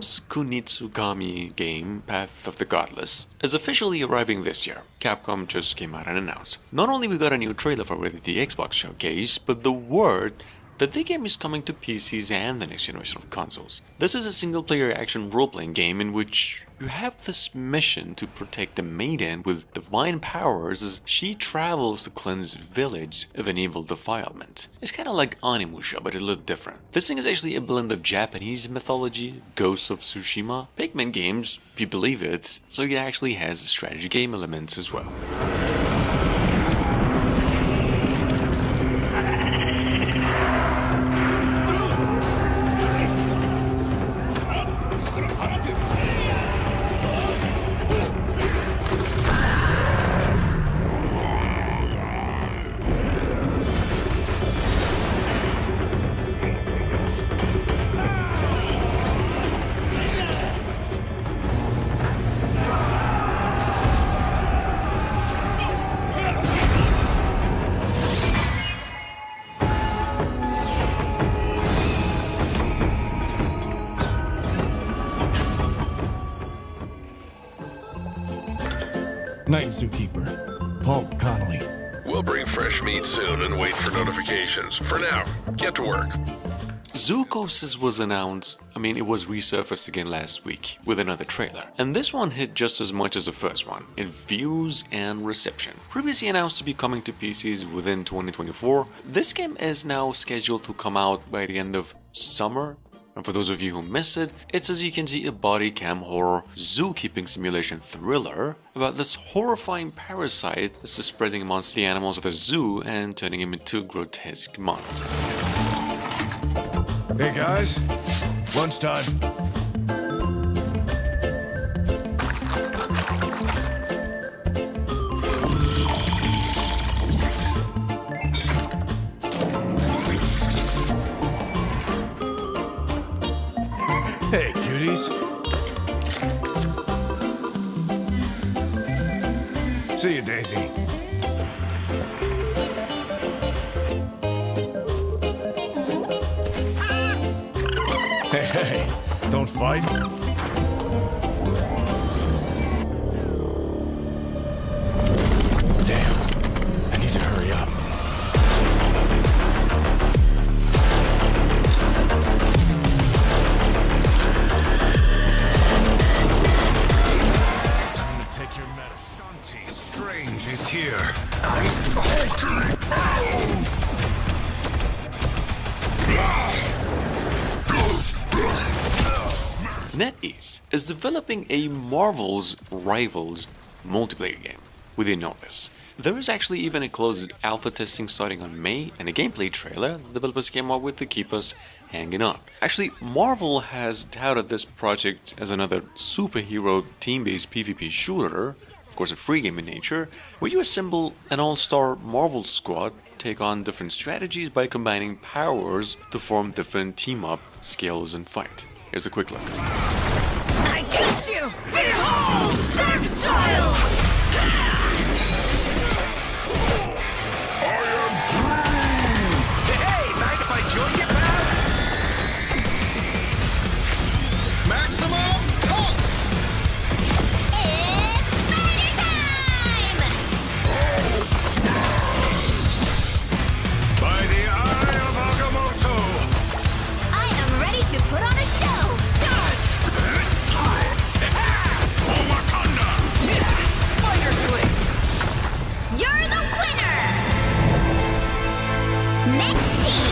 Capcom's Kunitsugami game, Path of the Godless, is officially arriving this year. Capcom just came out and announced. Not only we got a new trailer for it at the Xbox showcase, but the word that the game is coming to PCs and the next generation of consoles. This is a single-player action role-playing game in which you have this mission to protect the maiden with divine powers as she travels to cleanse village of an evil defilement. It's kind of like Onimusha, but a little different. This thing is actually a blend of Japanese mythology, Ghosts of Tsushima, Pikmin games, if you believe it, so it actually has strategy game elements as well. Night Zookeeper, Paul Connolly. We'll bring fresh meat soon and wait for notifications. For now, get to work. Zookoses was announced, it was resurfaced again last week with another trailer. And this one hit just as much as the first one, in views and reception. Previously announced to be coming to PCs within 2024, this game is now scheduled to come out by the end of summer. And for those of you who missed it, it's, as you can see, a body cam horror zookeeping simulation thriller about this horrifying parasite that's just spreading amongst the animals at the zoo and turning them into grotesque monsters. Hey guys, lunchtime. Hey, cuties. See you, Daisy. Hey, don't fight. Damn, I need to hurry up. Strange is here. I'm halting NetEase is developing a Marvel's Rivals multiplayer game. We didn't know this. There is actually even a closed alpha testing starting on May and a gameplay trailer the developers came up with to keep us hanging on. Actually, Marvel has touted this project as another superhero team-based PvP shooter, of course a free game in nature, where you assemble an all-star Marvel squad, take on different strategies by combining powers to form different team-up skills and fight. Here's a quick look. I get you! Behold, reptiles! Hey, mind if I join you, pal? Maximum pulse! It's spider time! By the eye of Agamotto! I am ready to put on a show! Charge! Spider Sling! You're the winner! Next team!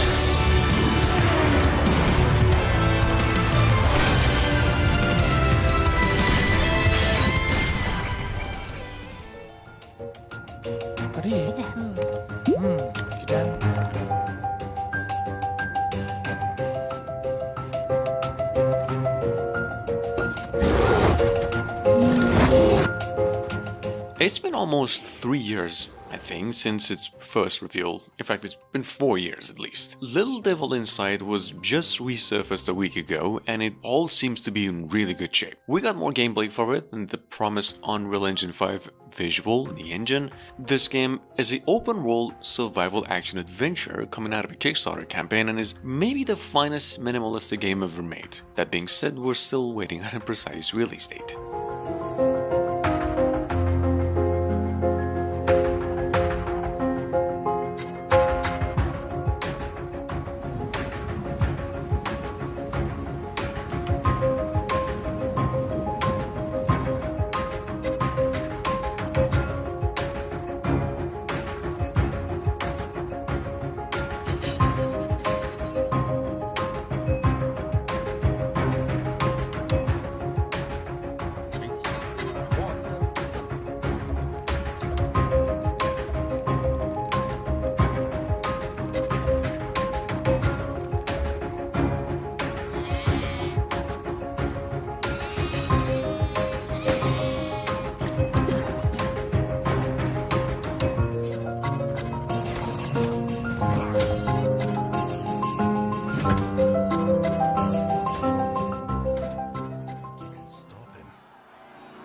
It's been almost 3 years I think, since its first reveal. In fact, it's been 4 years at least. Little Devil Inside was just resurfaced a week ago, and it all seems to be in really good shape. We got more gameplay for it and the promised Unreal Engine 5 visual in the engine. This game is an open-world survival action adventure coming out of a Kickstarter campaign and is maybe the finest minimalistic game ever made. That being said, we're still waiting on a precise release date.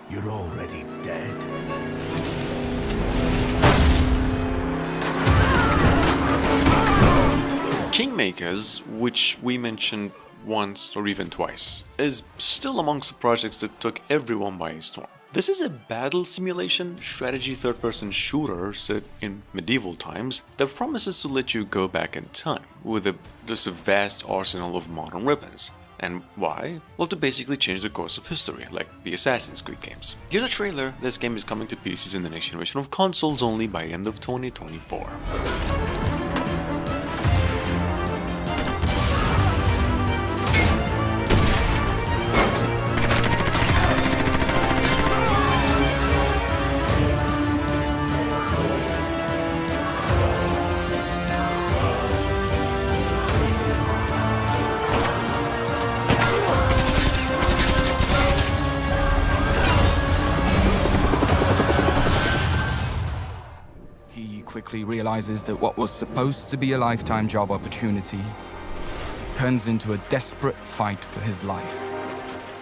You're already dead. Kingmakers, which we mentioned once or even twice, is still amongst the projects that took everyone by storm. This is a battle simulation strategy third-person shooter set in medieval times that promises to let you go back in time with just a vast arsenal of modern weapons. And why? Well, to basically change the course of history, like the Assassin's Creed games. Here's a trailer. This game is coming to PCs in the next generation of consoles only by end of 2024. Quickly realizes that what was supposed to be a lifetime job opportunity turns into a desperate fight for his life.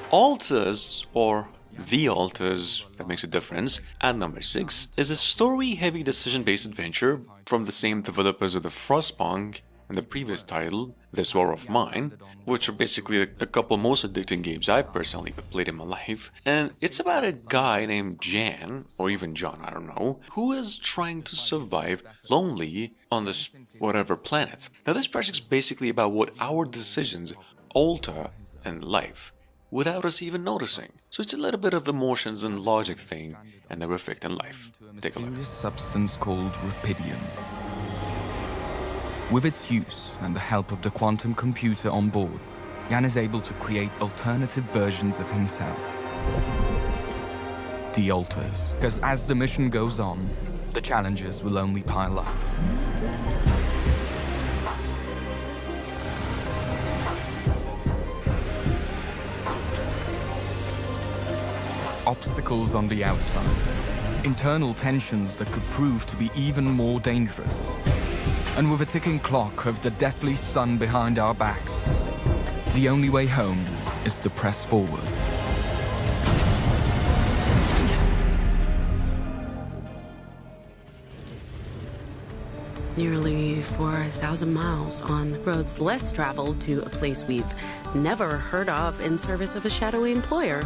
Alters, or The Alters, that makes a difference, at number 6, is a story-heavy decision-based adventure from the same developers of the Frostpunk and the previous title, This War of Mine, which are basically a couple most addicting games I've personally played in my life. And it's about a guy named Jan, or even John, I don't know, who is trying to survive lonely on this whatever planet. Now this project's basically about what our decisions alter in life without us even noticing. So it's a little bit of emotions and logic thing and their effect in life. Take a look. A substance called rupidium. With its use and the help of the quantum computer on board, Jan is able to create alternative versions of himself. The Alters. Because as the mission goes on, the challenges will only pile up. Obstacles on the outside. Internal tensions that could prove to be even more dangerous. And with a ticking clock of the deathly sun behind our backs, the only way home is to press forward. Nearly 4,000 miles on roads less traveled to a place we've never heard of in service of a shadowy employer.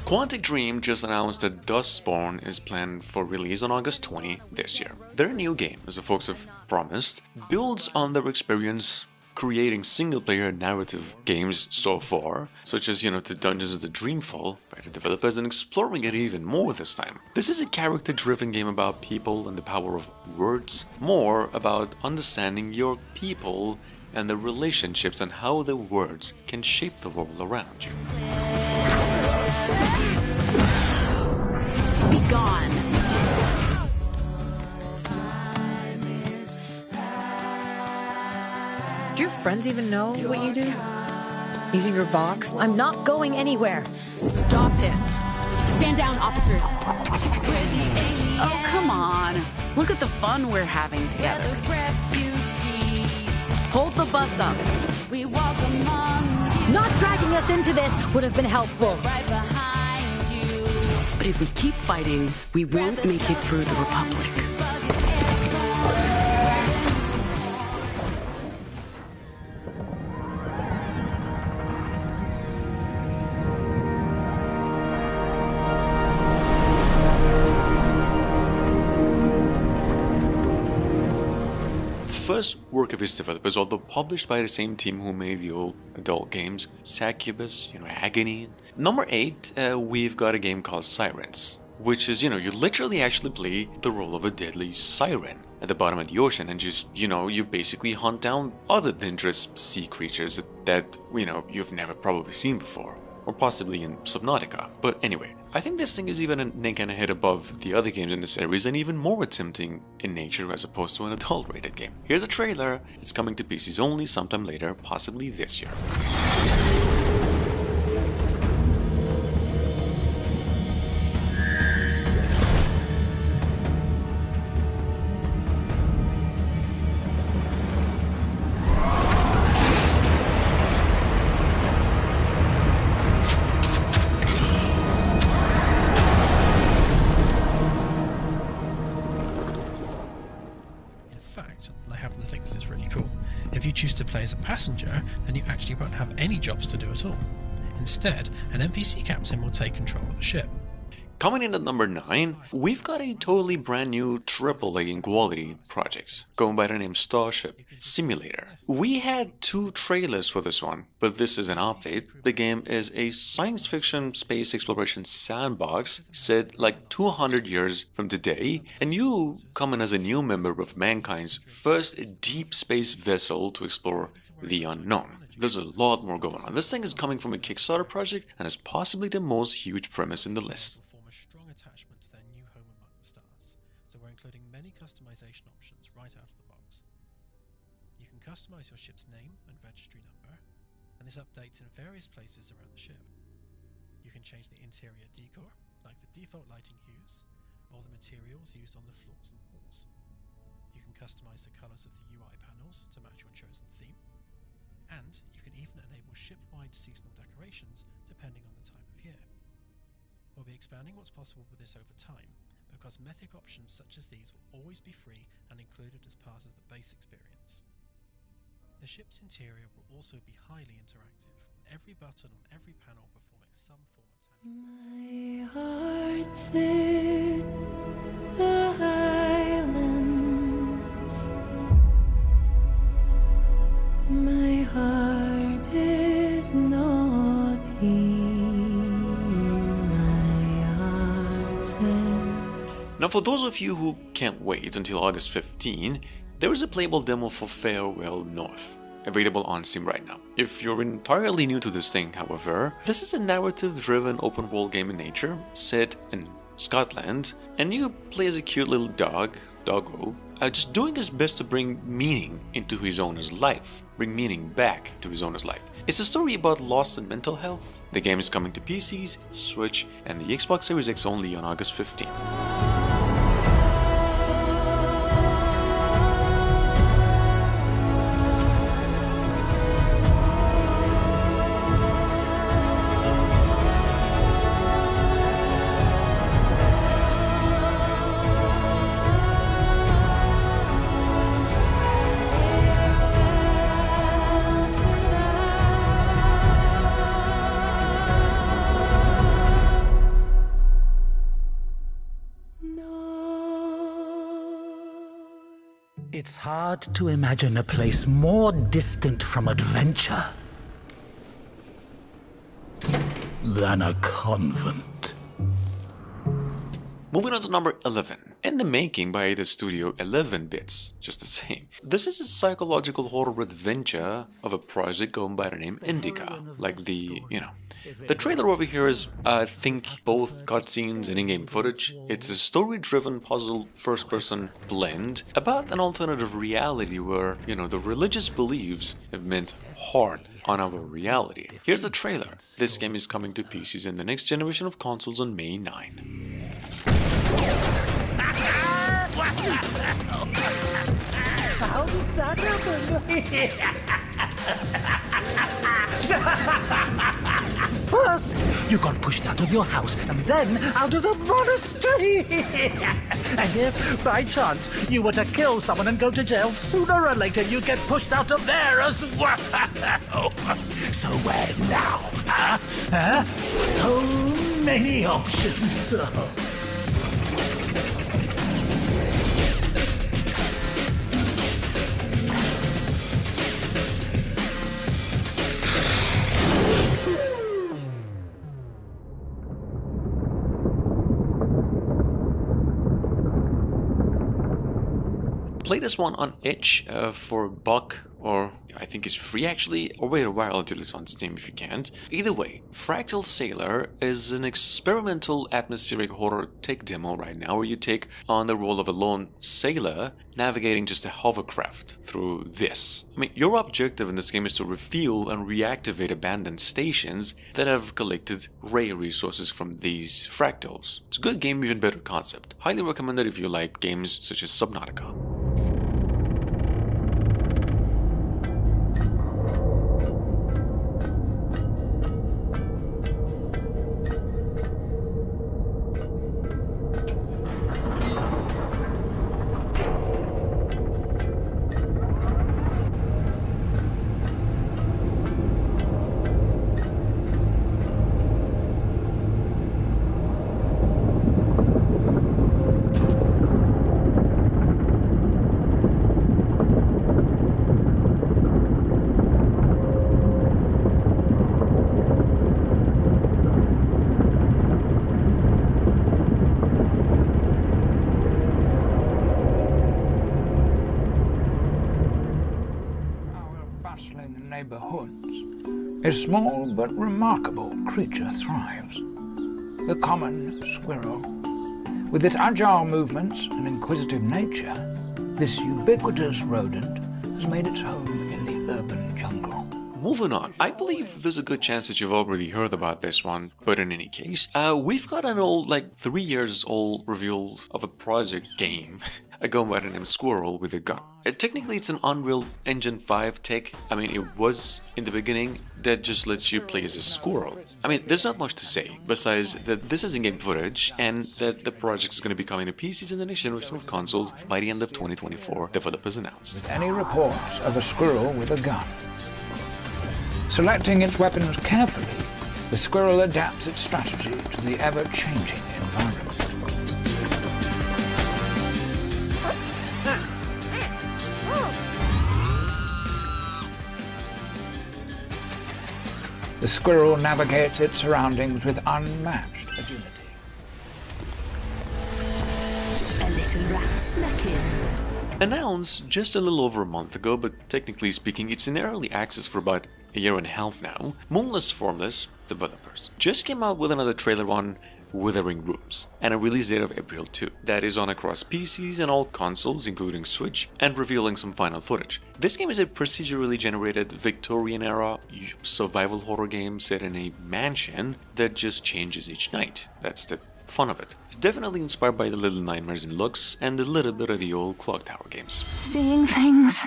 Quantic Dream just announced that Dustborn is planned for release on August 20 this year. Their new game, as the folks have promised, builds on their experience creating single-player narrative games so far, such as, the Dungeons of the Dreamfall by the developers, and exploring it even more this time. This is a character-driven game about people and the power of words, more about understanding your people and the relationships and how the words can shape the world around you. Be gone. Do your friends even know what you do? Using your Vox? I'm not going anywhere. Stop it. Stand down, officers. Oh, come on. Look at the fun we're having together. Hold the bus up. Not dragging us into this would have been helpful. But if we keep fighting, we won't make it through the Republic. First work of its developers, although published by the same team who made the old adult games, Succubus, Agony. Number 8, we've got a game called Sirens, which is, you literally actually play the role of a deadly siren at the bottom of the ocean and just, you basically hunt down other dangerous sea creatures that you've never probably seen before. Or possibly in Subnautica. But anyway, I think this thing is even a kind of hit above the other games in the series and even more attempting in nature as opposed to an adult-rated game. Here's a trailer. It's coming to PCs only sometime later, possibly this year. I happen to think this is really cool. If you choose to play as a passenger, then you actually won't have any jobs to do at all. Instead, an NPC captain will take control of the ship. Coming in at number 9, we've got a totally brand new AAA in quality project, going by the name Starship Simulator. We had 2 trailers for this one, but this is an update. The game is a science fiction space exploration sandbox set like 200 years from today, and you come in as a new member of mankind's first deep space vessel to explore the unknown. There's a lot more going on. This thing is coming from a Kickstarter project and is possibly the most huge premise in the list. Strong attachment to their new home among the stars, so we're including many customization options right out of the box. You can customize your ship's name and registry number, and this updates in various places around the ship. You can change the interior decor, like the default lighting hues, or the materials used on the floors and walls. You can customize the colors of the UI panels to match your chosen theme, and you can even enable ship-wide seasonal decorations depending on the time of year. We'll be expanding what's possible with this over time, because cosmetic options such as these will always be free and included as part of the base experience. The ship's interior will also be highly interactive, with every button on every panel performing some form of My heart's in the Highlands. My heart is not here. Now, for those of you who can't wait until August 15, there is a playable demo for Farewell North, available on Steam right now. If you're entirely new to this thing, however, this is a narrative-driven open-world game in nature, set in Scotland, and you play as a cute little doggo, just doing his best to bring meaning into his owner's life, bring meaning back to his owner's life. It's a story about loss and mental health. The game is coming to PCs, Switch, and the Xbox Series X only on August 15. It's hard to imagine a place more distant from adventure than a convent. Moving on to number 11. In the making by the studio 11 Bits, just the same. This is a psychological horror adventure of a project going by the name Indica. Like the trailer over here is, I think, both cutscenes and in-game footage. It's a story-driven puzzle first-person blend about an alternative reality where, the religious beliefs have meant hard on our reality. Here's the trailer. This game is coming to PCs and the next generation of consoles on May 9. How did that happen? First, you got pushed out of your house, and then out of the monastery. And if, by chance, you were to kill someone and go to jail, sooner or later you'd get pushed out of there as well. So where now? Huh? So many options. Play this one on itch for $1, or I think it's free actually, or wait a while until it's on Steam if you can't. Either way, Fractal Sailor is an experimental atmospheric horror tech demo right now where you take on the role of a lone sailor navigating just a hovercraft through this. I mean, your objective in this game is to refuel and reactivate abandoned stations that have collected rare resources from these fractals. It's a good game, even better concept. Highly recommended if you like games such as Subnautica. Neighborhoods, a small but remarkable creature thrives. The common squirrel. With its agile movements and inquisitive nature, this ubiquitous rodent has made its home in the urban jungle. Moving on, I believe there's a good chance that you've already heard about this one, but in any case, we've got an old, 3 years old reveal of a project game. A gun by the name Squirrel with a gun. Technically it's an Unreal Engine 5 tech. I mean, it was in the beginning that just lets you play as a squirrel. I mean, there's not much to say besides that this is in-game footage and that the project is going to be coming to PCs and the next generation of consoles by the end of 2024, developers announced. With any reports of a squirrel with a gun. Selecting its weapons carefully, the squirrel adapts its strategy to the ever-changing environment. The squirrel navigates its surroundings with unmatched agility. A little rat snuck in. Announced just a little over a month ago, but technically speaking, it's in early access for about a year and a half now. Moonless Formless developers just came out with another trailer on Withering Rooms and a release date of April 2. That is on across PCs and all consoles, including Switch, and revealing some final footage. This game is a procedurally generated Victorian-era survival horror game set in a mansion that just changes each night. That's the fun of it. It's definitely inspired by the Little Nightmares in looks and a little bit of the old Clock Tower games. Seeing things.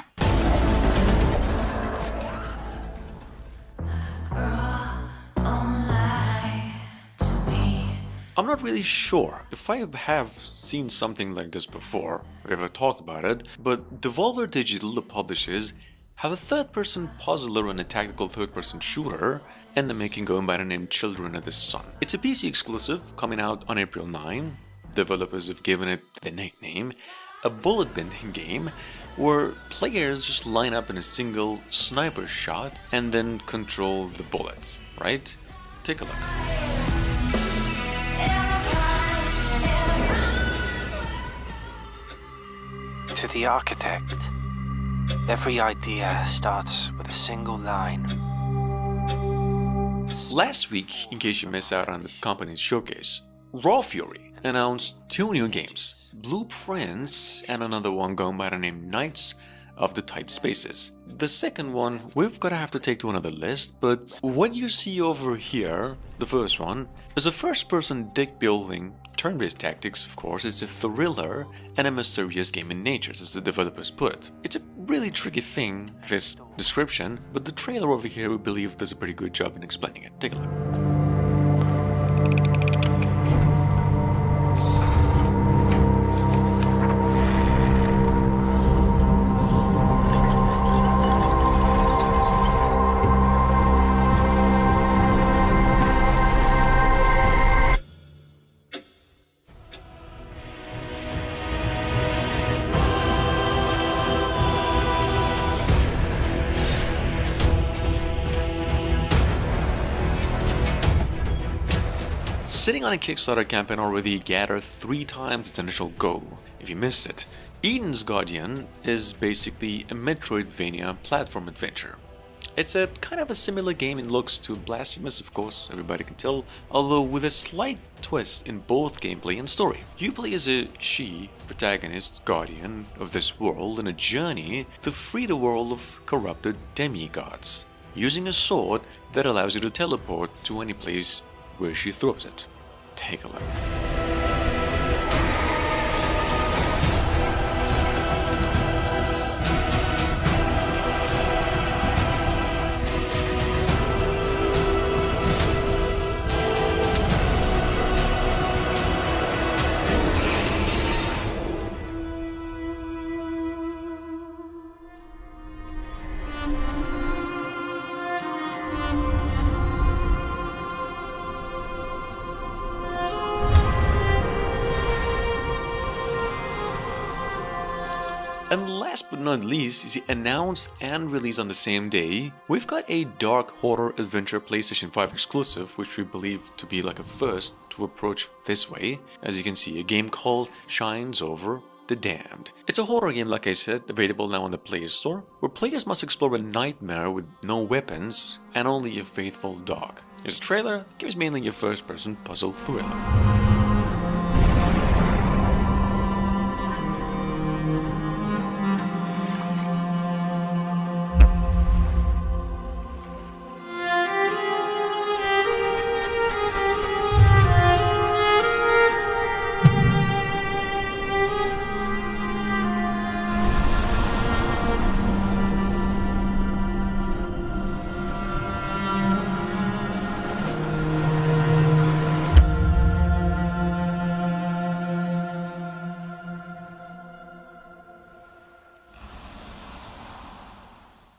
I'm not really sure if I have seen something like this before, or ever talked about it, but Devolver Digital, the publishers, have a third-person puzzler and a tactical third-person shooter in the making going by the name Children of the Sun. It's a PC exclusive, coming out on April 9. Developers have given it the nickname, a bullet-bending game where players just line up in a single sniper shot and then control the bullets, right? Take a look. To the architect, every idea starts with a single line. Last week, in case you missed out on the company's showcase, Raw Fury announced 2 new games, Blueprints and another one going by the name Knights of the Tight Spaces. The second one we've gotta have to take to another list, but what you see over here, the first one, is a first-person deck building turn-based tactics, of course, it's a thriller and a mysterious game in nature, as the developers put it. It's a really tricky thing, this description, but the trailer over here we believe does a pretty good job in explaining it. Take a look. Sitting on a Kickstarter campaign already gathered 3 times its initial goal. If you missed it, Eden's Guardian is basically a Metroidvania platform adventure. It's a kind of a similar game in looks to Blasphemous, of course, everybody can tell, although with a slight twist in both gameplay and story. You play as a she, protagonist, guardian of this world in a journey to free the world of corrupted demigods, using a sword that allows you to teleport to any place where she throws it. Take a look. And last but not least, you see, announced and released on the same day, we've got a dark horror adventure PlayStation 5 exclusive, which we believe to be like a first to approach this way. As you can see, a game called Shines Over the Damned. It's a horror game, like I said, available now on the Play Store, where players must explore a nightmare with no weapons and only a faithful dog. This trailer gives mainly a first-person puzzle thriller.